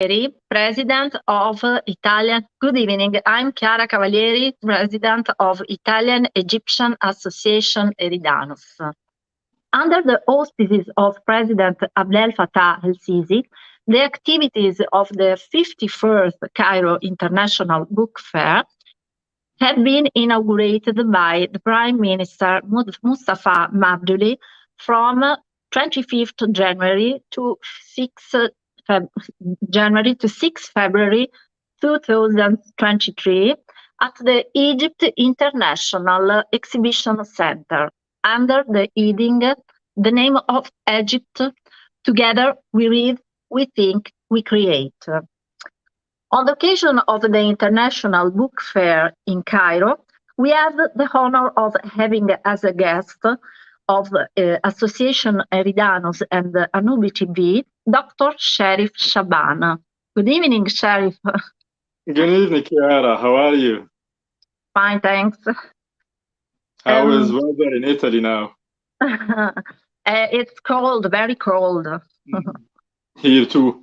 Cavalieri, President of Italian. Good evening. I'm Chiara Cavalieri, President of Italian Egyptian Association Eridanos. Under the auspices of President Abdel Fattah el-Sisi, the activities of the 51st Cairo International Book Fair had been inaugurated by the Prime Minister Mustafa Mabduli from 25th January to 6th January to 6 February 2023 at the Egypt International Exhibition Center under the heading "The Name of Egypt, Together We Read, We Think, We Create." On the occasion of the International Book Fair in Cairo, we have the honor of having as a guest of Association Eridanos and Anubi TV, Dr. Sherif Shaban. Good evening, Sherif. Good evening, Chiara. How are you? Fine, thanks. How is weather in Italy now? It's cold, very cold. Here too.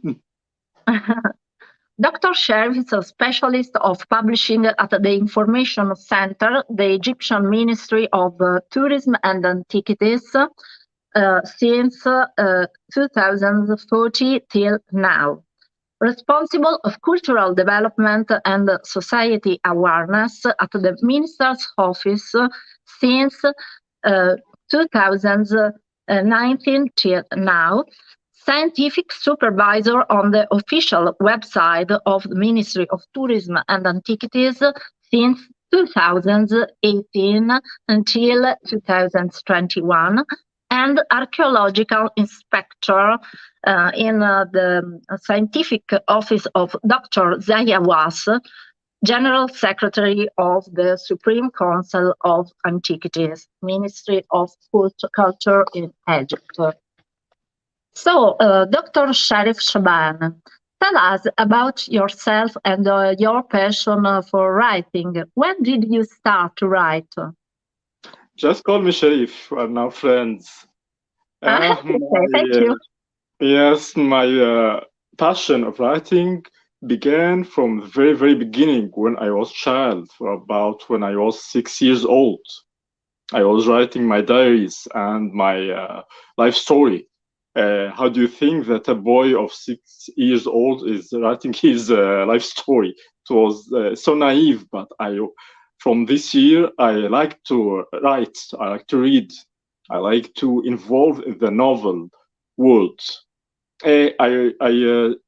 Dr. Sherif is a specialist of publishing at the Information Center, the Egyptian Ministry of Tourism and Antiquities, since 2040 till now. Responsible of cultural development and society awareness at the Minister's Office since 2019 till now. Scientific supervisor on the official website of the Ministry of Tourism and Antiquities since 2018 until 2021, and archaeological inspector in the scientific office of Dr. Zahi Hawass, General Secretary of the Supreme Council of Antiquities, Ministry of Culture in Egypt. So, Dr. Sherif Shaban, tell us about yourself and your passion for writing. When did you start to write? Just call me Sherif. We're now friends. Thank you. Yes, my passion of writing began from the very, very beginning when I was a child, when I was 6 years old. I was writing my diaries and my life story. How do you think that a boy of 6 years old is writing his life story? It was so naive, but from this year, I like to write, I like to read, I like to involve in the novel world. I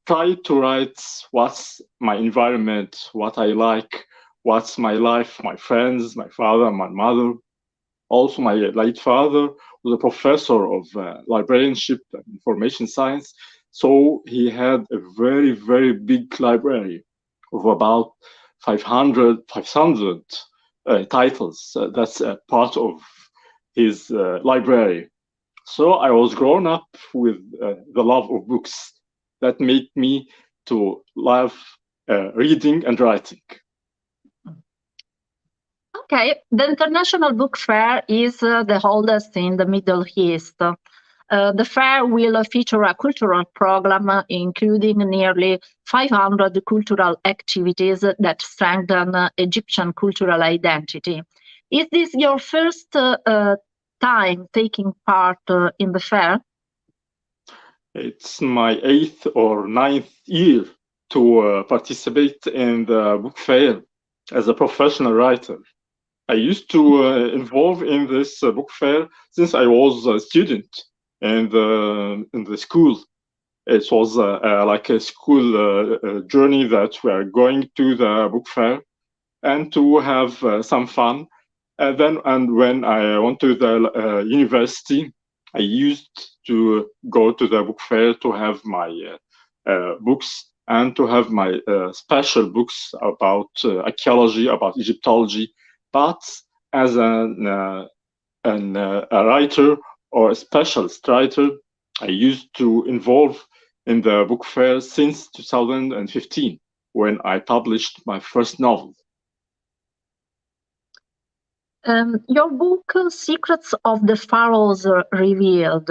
try to write what's my environment, what I like, what's my life, my friends, my father, my mother. Also, my late father was a professor of librarianship and information science. So he had a very, very big library of about 500 titles. That's a part of his library. So I was grown up with the love of books that made me to love reading and writing. Okay, the International Book Fair is the oldest in the Middle East. The fair will feature a cultural program including nearly 500 cultural activities that strengthen Egyptian cultural identity. Is this your first time taking part in the fair? It's my 8th or 9th year to participate in the book fair as a professional writer. I used to involve in this book fair since I was a student in the school. It was like a school journey that we are going to the book fair and to have some fun. And when I went to the university, I used to go to the book fair to have my books and to have my special books about archaeology, about Egyptology. But as a writer or a specialist writer, I used to involve in the book fair since 2015, when I published my first novel. Your book, Secrets of the Pharaohs Revealed,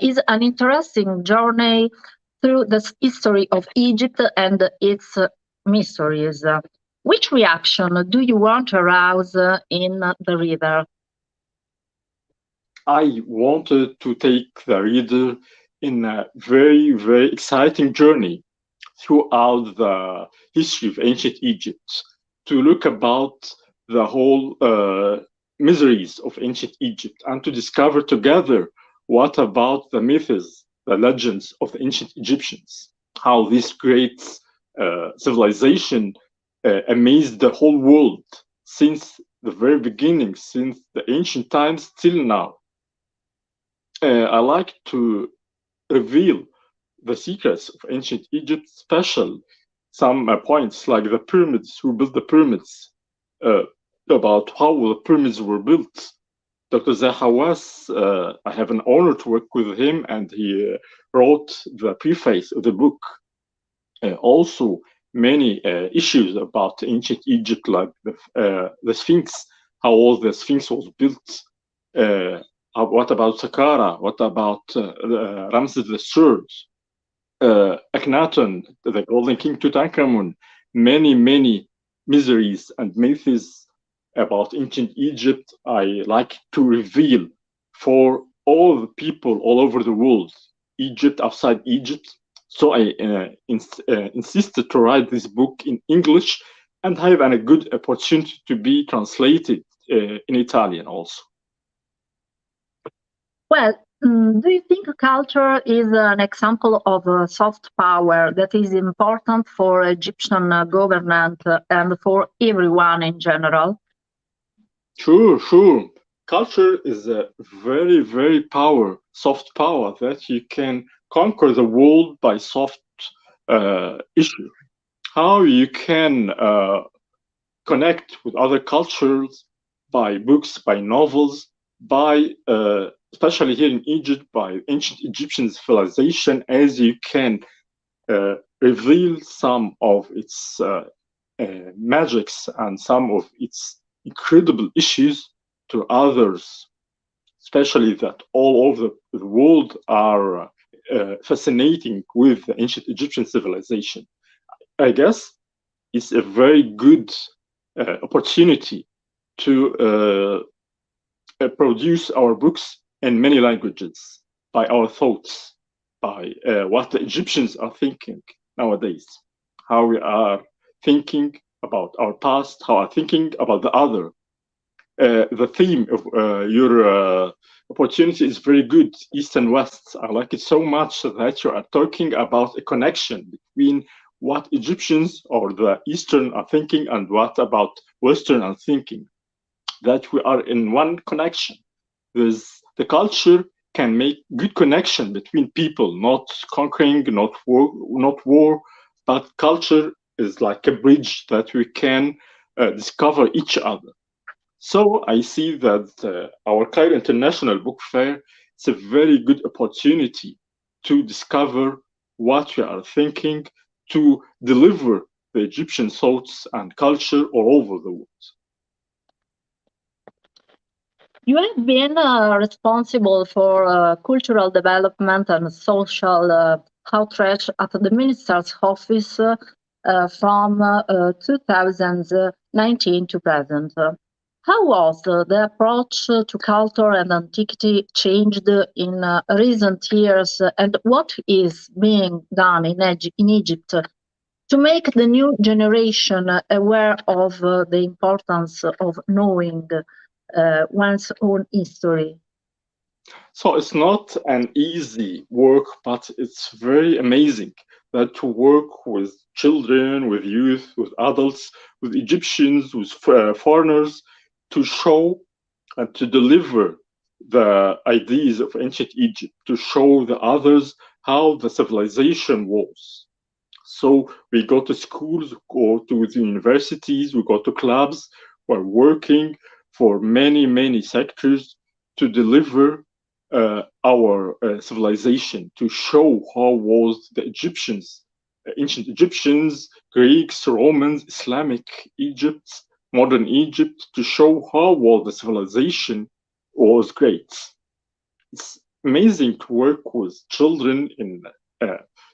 is an interesting journey through the history of Egypt and its mysteries. Which reaction do you want to arouse in the reader? I wanted to take the reader in a very, very exciting journey throughout the history of ancient Egypt, to look about the whole miseries of ancient Egypt and to discover together what about the myths, the legends of the ancient Egyptians, how this great civilization amazed the whole world since the very beginning, since the ancient times till now. I like to reveal the secrets of ancient Egypt, special some points like the pyramids, who built the pyramids, about how the pyramids were built. Dr. Zahi Hawass, I have an honor to work with him, and he wrote the preface of the book. Also, many issues about ancient Egypt, like the Sphinx, how all the Sphinx was built. What about Saqqara? What about Ramses III? Akhenaten, the Golden King Tutankhamun, many miseries and myths about ancient Egypt I like to reveal for all the people all over the world, Egypt, outside Egypt. So I insisted to write this book in English and have a good opportunity to be translated in Italian also. Well, do you think culture is an example of soft power that is important for Egyptian government and for everyone in general? Sure. Culture is a very soft power that you can conquer the world by soft issue. How you can connect with other cultures by books, by novels, by especially here in Egypt, by ancient Egyptian civilization, as you can reveal some of its magics and some of its incredible issues to others, especially that all over the world are fascinating with the ancient Egyptian civilization. I guess it's a very good opportunity to produce our books in many languages by our thoughts, by what the Egyptians are thinking nowadays, how we are thinking about our past, how we are thinking about the other. The theme of your opportunity is very good, East and West. I like it so much that you are talking about a connection between what Egyptians or the Eastern are thinking and what about Western are thinking, that we are in one connection. The culture can make good connection between people, not conquering, not war, but culture is like a bridge that we can discover each other. So I see that our Cairo International Book Fair is a very good opportunity to discover what we are thinking, to deliver the Egyptian thoughts and culture all over the world. You have been responsible for cultural development and social outreach at the Minister's Office from 2019 to present. How was the approach to culture and antiquity changed in recent years, and what is being done in Egypt to make the new generation aware of the importance of knowing one's own history? So it's not an easy work, but it's very amazing that to work with children, with youth, with adults, with Egyptians, with foreigners, to show and to deliver the ideas of ancient Egypt, to show the others how the civilization was. So we go to schools, go to the universities, we go to clubs, we're working for many sectors to deliver our civilization, to show how was the Egyptians, ancient Egyptians, Greeks, Romans, Islamic Egypt, modern Egypt, to show how was the civilization was great. It's amazing to work with children in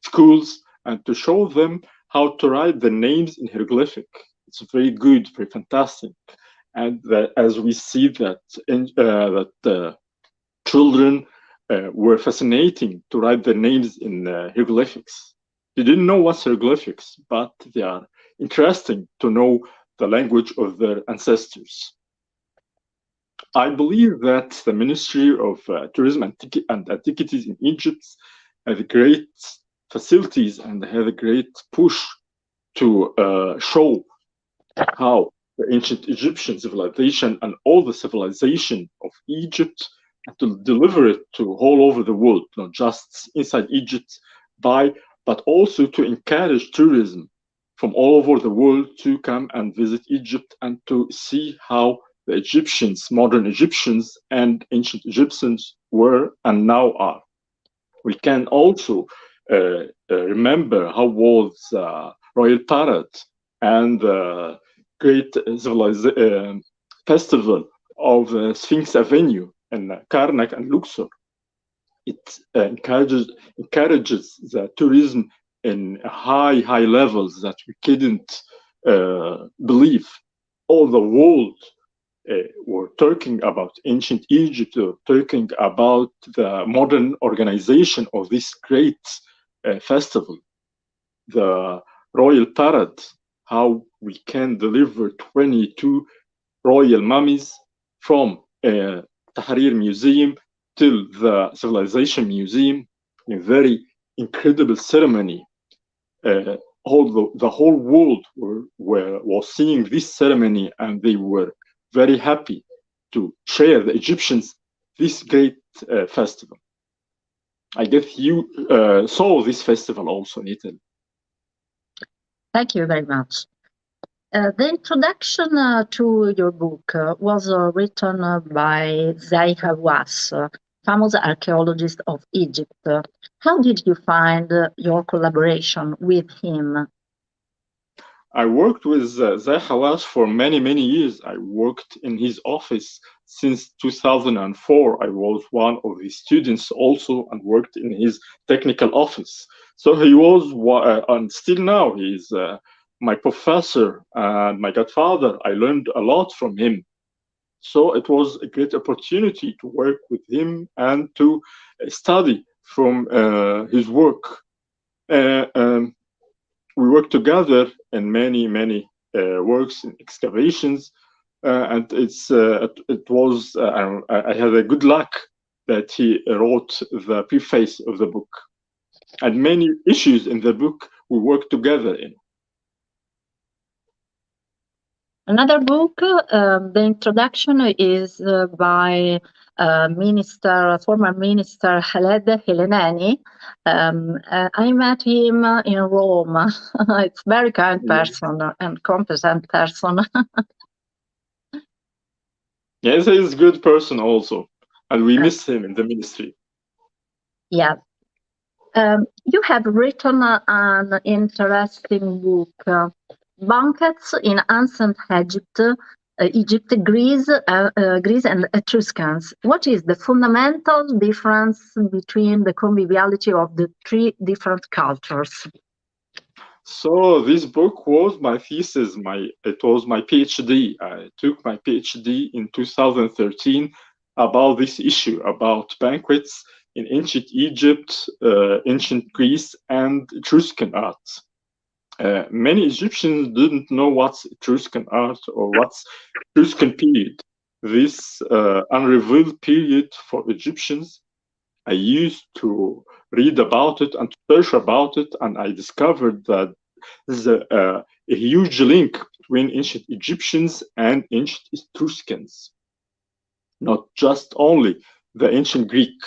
schools and to show them how to write the names in hieroglyphic. It's very good, very fantastic. And as we see that children were fascinating to write their names in hieroglyphics. They didn't know what's hieroglyphics, but they are interesting to know the language of their ancestors. I believe that the Ministry of Tourism and Antiquities in Egypt have great facilities and have a great push to show how the ancient Egyptian civilization and all the civilization of Egypt, and to deliver it to all over the world, not just inside Egypt, but also to encourage tourism from all over the world to come and visit Egypt and to see how the Egyptians, modern Egyptians and ancient Egyptians were and now are. We can also remember how was Royal Parade and the great festival of Sphinx Avenue in Karnak and Luxor. It encourages the tourism in high levels that we couldn't believe. All the world were talking about ancient Egypt, or talking about the modern organization of this great festival, the Royal Parade, how we can deliver 22 royal mummies from Tahrir Museum till the Civilization Museum in a very incredible ceremony. Although the whole world was seeing this ceremony, and they were very happy to share the Egyptians this great festival. I guess you saw this festival also in Italy. Thank you very much. The introduction to your book was written by Zahi Hawass, famous archaeologist of Egypt. How did you find your collaboration with him? I worked with Zahi Hawass for many years. I worked in his office since 2004. I was one of his students also and worked in his technical office. So he was, and still now, he's my professor and my godfather. I learned a lot from him. So it was a great opportunity to work with him and to study from his work. We worked together in many works and excavations, and it was I had a good luck that he wrote the preface of the book, and many issues in the book we worked together in. Another book, the introduction is by former minister Khaled Helenani. I met him in Rome. It's a very kind person and competent person. Yes, he's a good person also, and we miss him in the ministry. Yeah. You have written an interesting book, Banquets in Ancient Egypt, Greece and Etruscans. What is the fundamental difference between the conviviality of the three different cultures? So this book was my thesis. It was my PhD. I took my PhD in 2013 about this issue, about banquets in ancient Egypt, ancient Greece, and Etruscan art. Many Egyptians didn't know what's Etruscan art or what's Etruscan period. This unrevealed period for Egyptians, I used to read about it and search about it, and I discovered that there's a huge link between ancient Egyptians and ancient Etruscans, not just only the ancient Greek.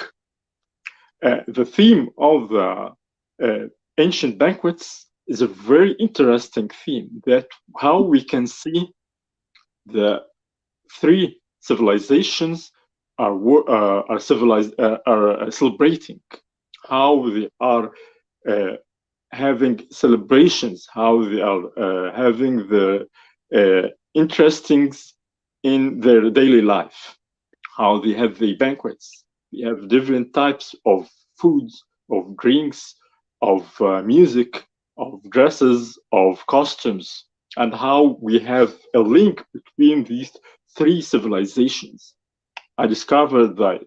The theme of the ancient banquets is a very interesting theme, that how we can see the three civilizations are celebrating, how they are having celebrations, how they are having the interestings in their daily life, how they have the banquets. We have different types of foods, of drinks, of music, of dresses, of costumes, and how we have a link between these three civilizations. I discovered that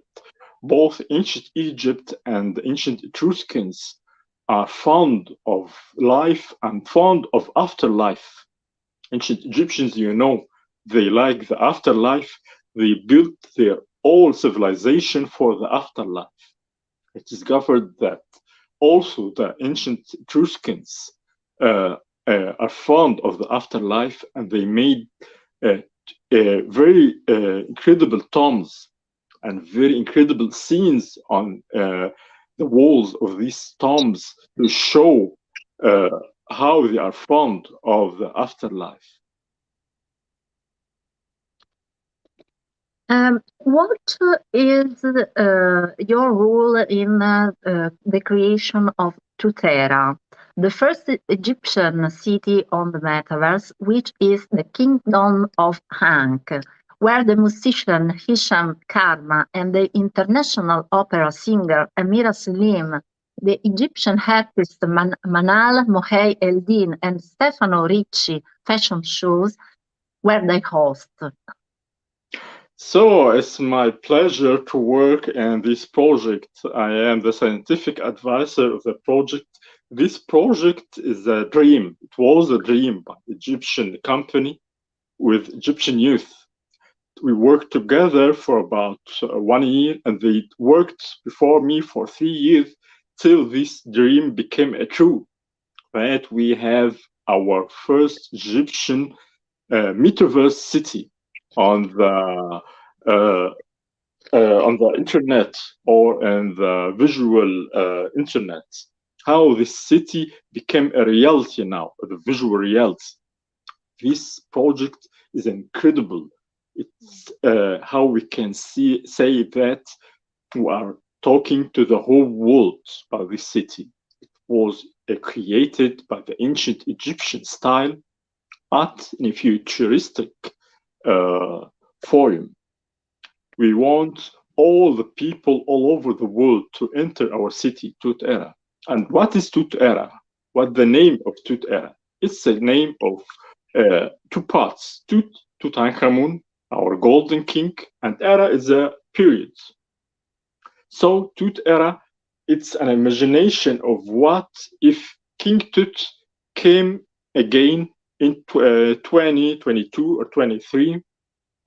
both ancient Egypt and ancient Etruscans are fond of life and fond of afterlife. Ancient Egyptians, you know, they like the afterlife. They built their whole civilization for the afterlife. I discovered that also the ancient Etruscans are fond of the afterlife, and they made very incredible tombs and very incredible scenes on the walls of these tombs to show how they are fond of the afterlife. What is your role in the creation of Tutera, the first Egyptian city on the metaverse, which is the Kingdom of Ankh, where the musician Hisham Karma and the international opera singer Amira Selim, the Egyptian artist Manal Mohey Eldin, and Stefano Ricci fashion shows where they host? So it's my pleasure to work in this project. I am the scientific advisor of the project. This project is a dream. It was a dream by Egyptian company with Egyptian youth. We worked together for about 1 year, and they worked before me for 3 years till this dream became a true. That we have our first Egyptian metaverse city on the internet or in the visual internet. How this city became a reality now, the visual reality. This project is incredible. It's how we can say that we are talking to the whole world about this city. It was created by the ancient Egyptian style, but in a futuristic form. We want all the people all over the world to enter our city, Tutera. And what is Tutera? What the name of Tutera? It's the name of two parts. Tutankhamun, our golden king, and Era is a period. So Tutera, it's an imagination of what if King Tut came again in 2022 or 23,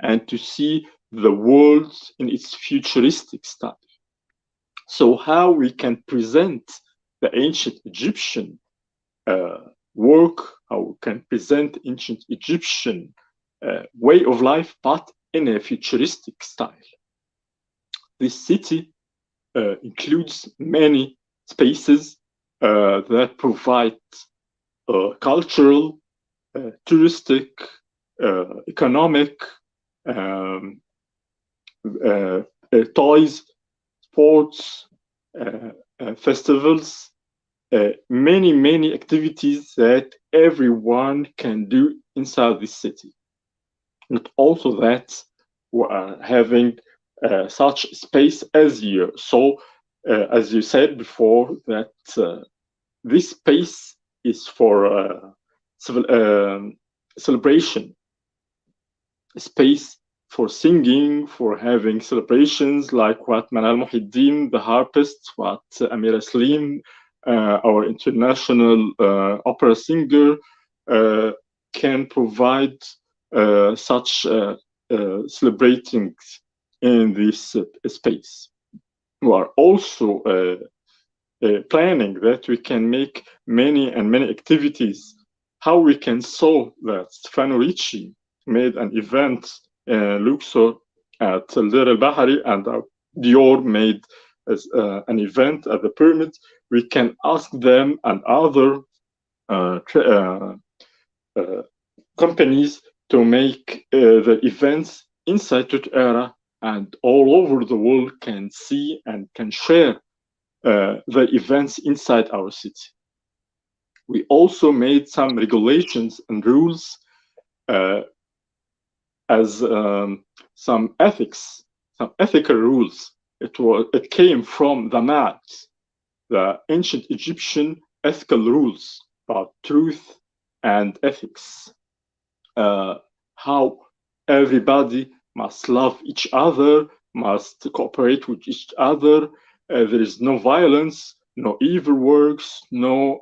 and to see the world in its futuristic style. So how we can present the ancient Egyptian work, how we can present ancient Egyptian way of life, but in a futuristic style. This city includes many spaces that provide cultural, touristic, economic, toys, sports, festivals, many activities that everyone can do inside this city. Not also that we are having such space as you saw, as you said before, that this space is for celebration, space for singing, for having celebrations like what Manal Muhiddin, the harpist, what Amira Slim, our international opera singer, can provide such celebrating in this space. We are also planning that we can make many activities. How we can saw that Stefano Ricci made an event in Luxor at Al Bahari, and Dior made an event at the pyramid. We can ask them and other companies to make the events inside Tutera, and all over the world can see and can share the events inside our city. We also made some regulations and rules as some ethical rules. It came from the maps. The ancient Egyptian ethical rules about truth and ethics. How everybody must love each other, must cooperate with each other. There is no violence, no evil works, no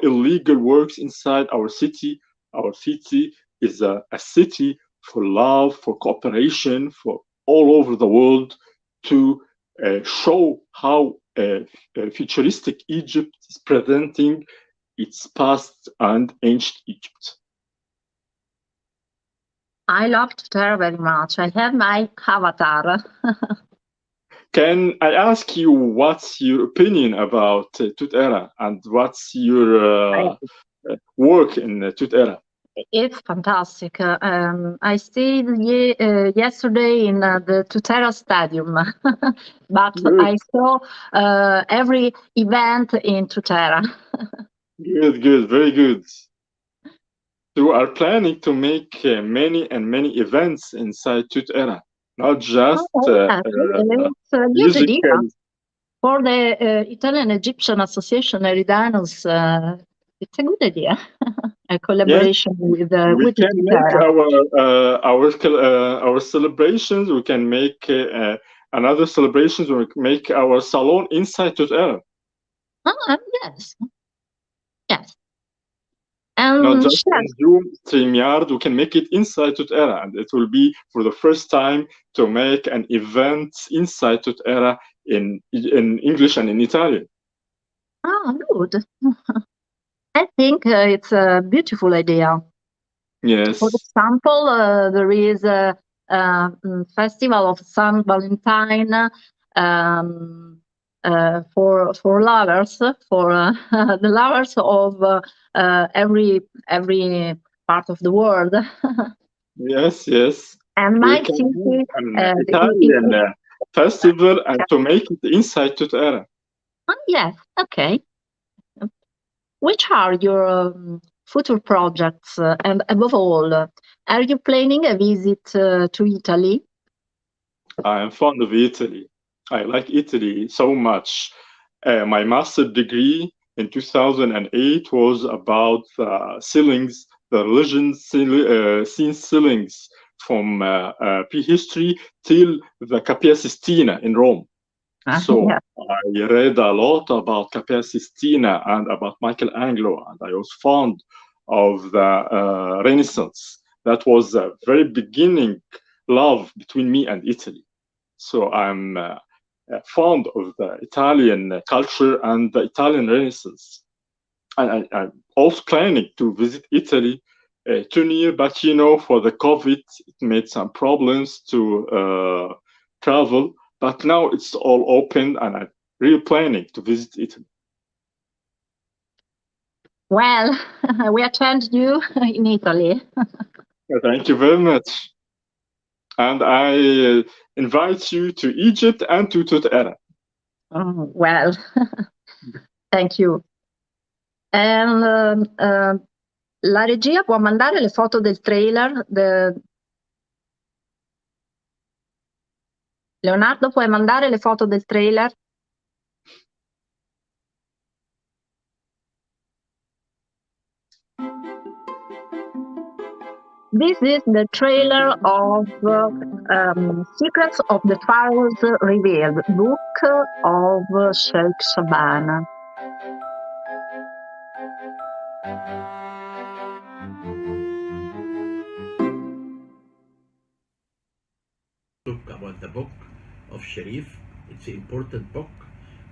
illegal works inside our city. Our city is a city for love, for cooperation, for all over the world, to show how futuristic Egypt is presenting its past and ancient Egypt. I love Puntata very much. I have my avatar. Can I ask you what's your opinion about Puntata and what's your work in Puntata? It's fantastic. I stayed yesterday in the Puntata Stadium, but Good. I saw every event in Puntata. Good, very good. So we are planning to make many events inside Puntata, not just It's a good music. idea. For the Italian-Egyptian Association Eridanus, it's a good idea. A collaboration with We can make Puntata. our celebrations. We can make another celebrations. We make our salon inside Puntata. Yes. Yes. Not just in Zoom, StreamYard, we can make it inside Puntata, and it will be for the first time to make an event inside Puntata in English and in Italian. Good. I think it's a beautiful idea. Yes. For example, there is a festival of San Valentine for lovers, for the lovers of every part of the world. Yes, yes. And my city, an Italian festival, and to make it inside Puntata. Yes, okay. Which are your future projects, and above all, are you planning a visit to Italy? I am fond of Italy. I like Italy so much. My master's degree in 2008 was about ceilings, the religion scene ceilings from prehistory till the Capilla Sistina in Rome. So Yeah. I read a lot about Capilla Sistina and about Michelangelo, and I was fond of the Renaissance. That was a very beginning love between me and Italy. So I'm fond of the Italian culture and the Italian Renaissance. And I'm also planning to visit Italy too near, but for the COVID, it made some problems to travel. But now it's all open, and I'm really planning to visit Italy. Well, we attend you in Italy. Thank you very much. And I invite you to Egypt and to Puntata. Well, thank you. And la regia può mandare le foto del trailer? Leonardo, puoi mandare le foto del trailer? This is the trailer of Secrets of the Pharaohs Revealed, book of Sherif Shaban. Talk about the book of Sherif. It's an important book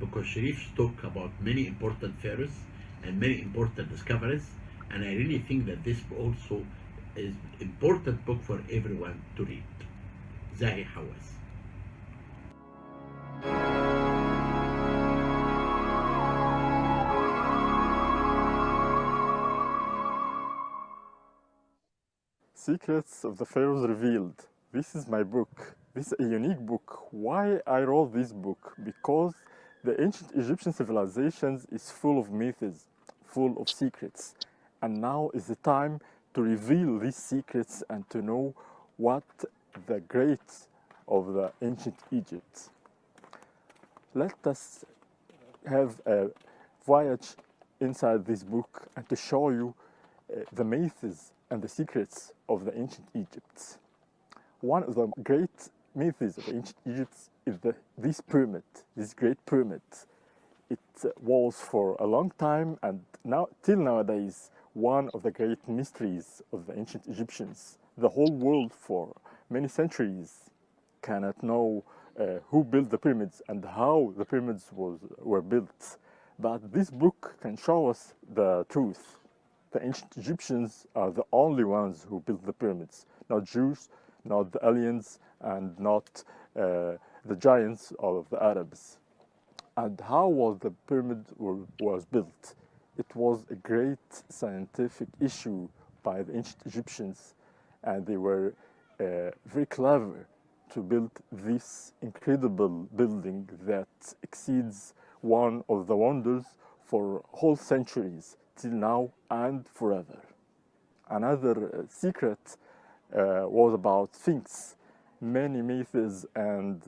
because Sherif talk about many important pharaohs and many important discoveries, and I really think that this also is important book for everyone to read. Zahi Hawass. Secrets of the Pharaohs Revealed. This is my book. This is a unique book. Why I wrote this book? Because the ancient Egyptian civilizations is full of myths, full of secrets. And now is the time to reveal these secrets and to know what the greats of the ancient Egypt. Let us have a voyage inside this book and to show you the myths and the secrets of the ancient Egypt. One of the great myths of ancient Egypt is this pyramid, this great pyramid. It was for a long time and now till nowadays one of the great mysteries of the ancient Egyptians. The whole world for many centuries cannot know who built the pyramids and how the pyramids were built. But this book can show us the truth. The ancient Egyptians are the only ones who built the pyramids, not Jews, not the aliens, and not the giants of the Arabs. And how was the pyramid was built? It was a great scientific issue by the ancient Egyptians, and they were very clever to build this incredible building that exceeds one of the wonders for whole centuries till now and forever. Another secret was about Sphinx. Many myths and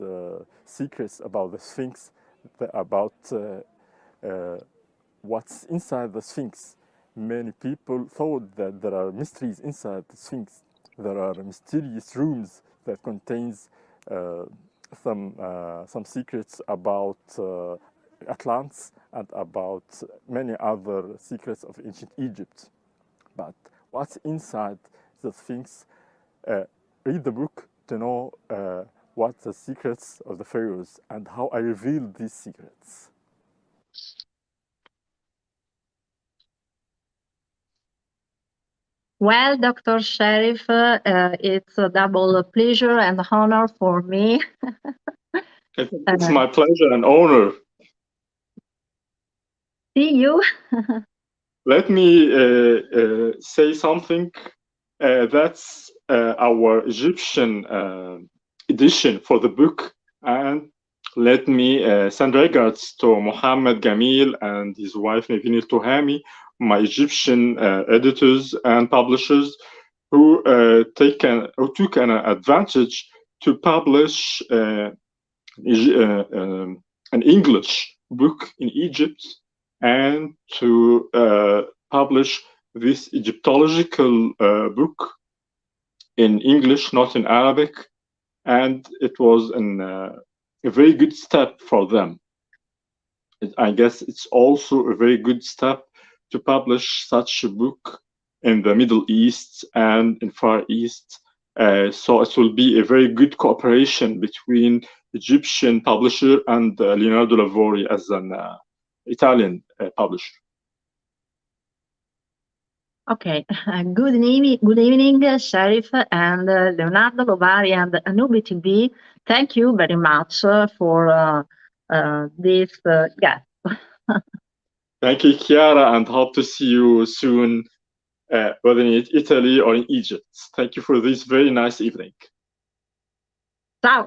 secrets about the Sphinx, about what's inside the Sphinx. Many people thought that there are mysteries inside the Sphinx. There are mysterious rooms that contains some secrets about Atlantis and about many other secrets of ancient Egypt. But what's inside the Sphinx? Read the book to know what the secrets of the pharaohs and how I revealed these secrets. Well, Dr. Sherif, it's a double pleasure and honor for me. It's my pleasure and honor. See you. Let me say something. That's our Egyptian edition for the book. And let me send regards to Mohammed Gamil and his wife Naveen Tuhami, my Egyptian editors and publishers who took an advantage to publish an English book in Egypt and to publish this Egyptological book in English, not in Arabic. And it was a very good step for them. I guess it's also a very good step to publish such a book in the Middle East and in Far East. So it will be a very good cooperation between Egyptian publisher and Leonardo Lavori as an Italian publisher. Okay. Good evening, Sherif and Leonardo Lavori and Anubi TV. Thank you very much for this guest. Thank you, Chiara, and hope to see you soon, whether in Italy or in Egypt. Thank you for this very nice evening.